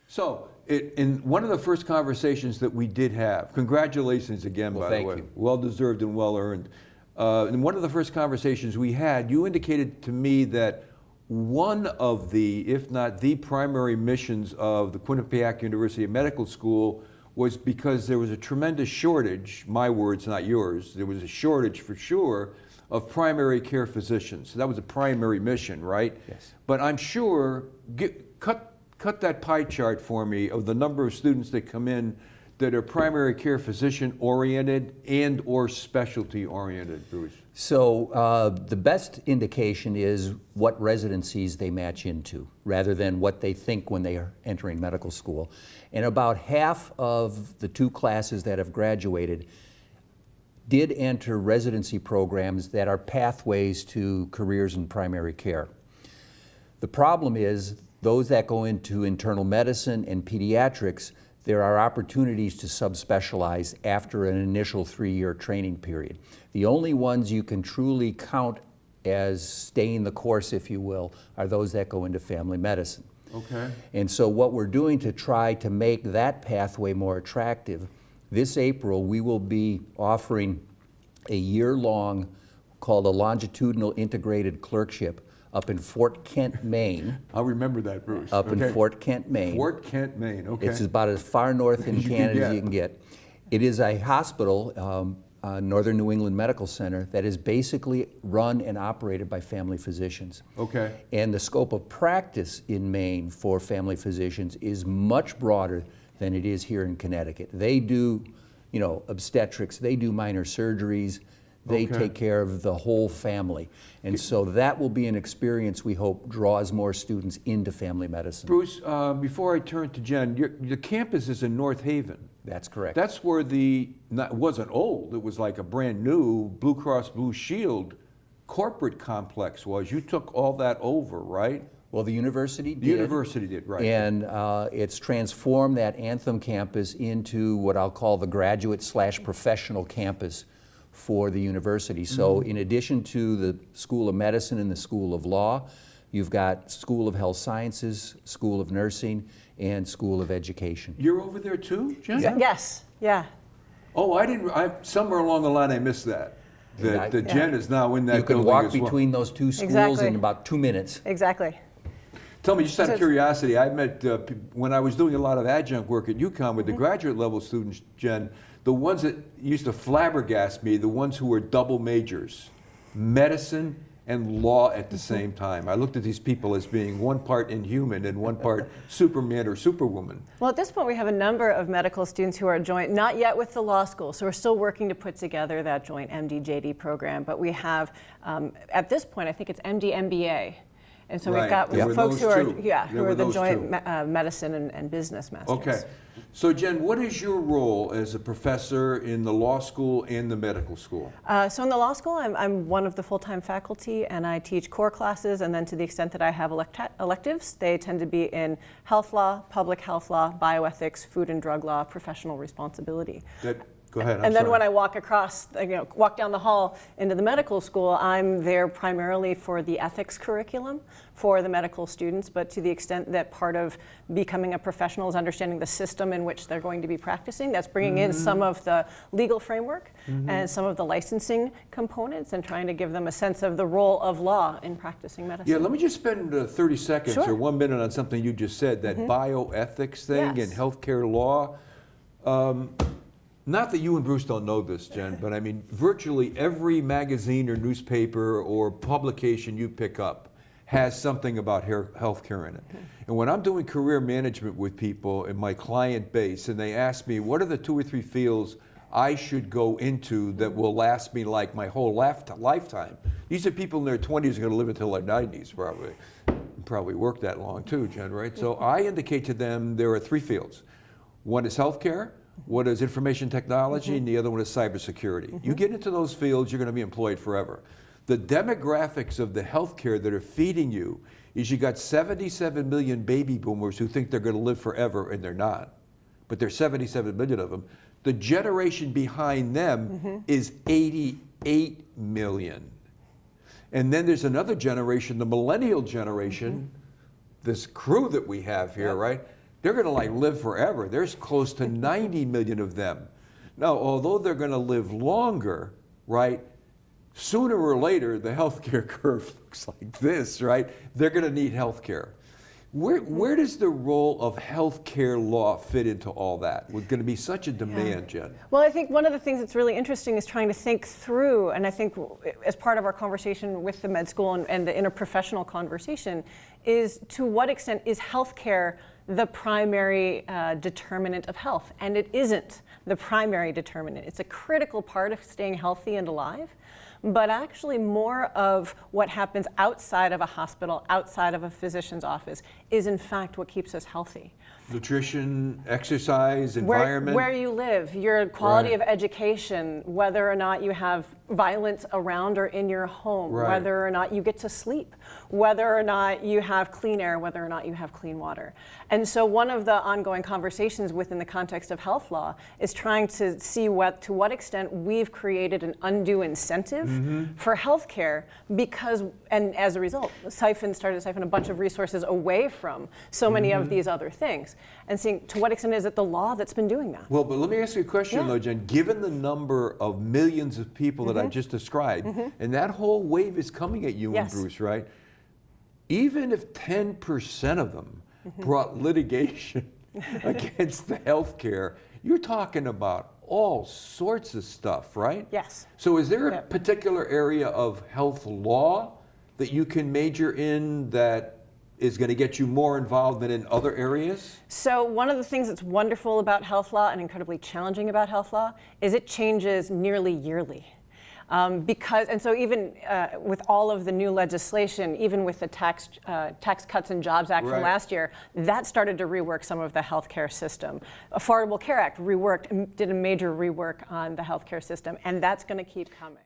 So, in one of the first conversations that we did have, congratulations again, by the way. Thank you. Well-deserved and well-earned. In one of the first conversations we had, you indicated to me that one of the, if not the primary missions of the Quinnipiac University Medical School was because there was a tremendous shortage, my words, not yours, there was a shortage for sure of primary care physicians. So that was a primary mission, right? Yes. But I'm sure, cut that pie chart for me of the number of students that come in that are primary care physician oriented and or specialty oriented, Bruce. So the best indication is what residencies they match into, rather than what they think when they are entering medical school. And about half of the 2 classes that have graduated did enter residency programs that are pathways to careers in primary care. The problem is those that go into internal medicine and pediatrics, there are opportunities to subspecialize after an initial 3-year training period. The only ones you can truly count as staying the course, if you will, are those that go into family medicine. Okay. And so what we're doing to try to make that pathway more attractive, this April we will be offering a year-long called a longitudinal integrated clerkship up in Fort Kent, Maine. I'll remember that, Bruce. Up in Fort Kent, Maine. Fort Kent, Maine, okay. It's about as far north in Canada as you can get. It is a hospital, Northern New England Medical Center, that is basically run and operated by family physicians. Okay. And the scope of practice in Maine for family physicians is much broader than it is here in Connecticut. They do, you know, obstetrics, they do minor surgeries, they take care of the whole family. And so that will be an experience we hope draws more students into family medicine. Bruce, before I turn to Jen, your campus is in North Haven. That's correct. That's where it wasn't old, it was like a brand new Blue Cross Blue Shield corporate complex was. You took all that over, right? Well, the university did. The university did, right. And it's transformed that Anthem campus into what I'll call the graduate/professional campus for the university. So in addition to the School of Medicine and the School of Law, you've got School of Health Sciences, School of Nursing, and School of Education. You're over there too, Jen? Yeah. Yes, yeah. Oh, somewhere along the line I missed that. That Jen is now in that You can building walk as well. between those 2 schools Exactly. in about 2 minutes. Exactly. Tell me, just out of curiosity, I met, when I was doing a lot of adjunct work at UConn with the graduate level students, Jen, the ones that used to flabbergast me, the ones who were double majors, medicine and law at the same time. I looked at these people as being one part inhuman and one part Superman or Superwoman. Well, at this point, we have a number of medical students who are joint, not yet with the law school, so we're still working to put together that joint MD-JD program, but we have, at this point, I think it's MD-MBA. And so we've got folks who are, who are the joint medicine and business masters. Okay. So Jen, what is your role as a professor in the law school and the medical school? So in the law school, I'm one of the full-time faculty, and I teach core classes, and then to the extent that I have electives, they tend to be in health law, public health law, bioethics, food and drug law, professional responsibility. Go ahead. And then when I walk across, walk down the hall into the medical school, I'm there primarily for the ethics curriculum for the medical students, but to the extent that part of becoming a professional is understanding the system in which they're going to be practicing, that's bringing in some of the legal framework and some of the licensing components and trying to give them a sense of the role of law in practicing medicine. Yeah, let me just spend 30 seconds or 1 minute on something you just said, that bioethics thing and healthcare law. Not that you and Bruce don't know this, Jen, but I mean, virtually every magazine or newspaper or publication you pick up has something about healthcare in it. And when I'm doing career management with people in my client base and they ask me, what are the 2 or 3 fields I should go into that will last me like my whole lifetime? These are people in their 20s who are going to live until their 90s probably. Probably work that long too, Jen, right? So I indicate to them there are 3 fields. One is healthcare, one is information technology, and the other one is cybersecurity. You get into those fields, you're going to be employed forever. The demographics of the healthcare that are feeding you is you got 77 million baby boomers who think they're going to live forever, and they're not. But there's 77 million of them. The generation behind them is 88 million. And then there's another generation, the millennial generation, this crew that we have here, right? they're going to like live forever. There's close to 90 million of them. Now, although they're going to live longer, right, sooner or later, the healthcare curve looks like this, right? They're going to need healthcare. Where does the role of healthcare law fit into all that? We're going to be such a demand, Jen. Well, I think one of the things that's really interesting is trying to think through, and I think as part of our conversation with the med school and the interprofessional conversation, is to what extent is healthcare the primary determinant of health? And it isn't the primary determinant. It's a critical part of staying healthy and alive. But actually more of what happens outside of a hospital, outside of a physician's office, is in fact what keeps us healthy. Nutrition, exercise, environment. Where you live, your quality Right. of education, whether or not you have violence around or in your home, Right. whether or not you get to sleep, whether or not you have clean air, whether or not you have clean water. And so one of the ongoing conversations within the context of health law is trying to see to what extent we've created an undue incentive for healthcare because, and as a result, started to siphon a bunch of resources away from so many of these other things. And seeing to what extent is it the law that's been doing that? Well, but let me ask you a question, though, Jen. Given the number of millions of people that I just described, and that whole wave is coming at you Yes. and Bruce, right? Even if 10% of them brought litigation against the healthcare, you're talking about all sorts of stuff, right? Yes. So is there a Yep. particular area of health law that you can major in that is going to get you more involved than in other areas? So one of the things that's wonderful about health law and incredibly challenging about health law is it changes nearly yearly. And so even with all of the new legislation, even with the Tax Cuts and Jobs Act Right. from last year, that started to rework some of the healthcare system. Affordable Care Act did a major rework on the healthcare system, and that's going to keep coming.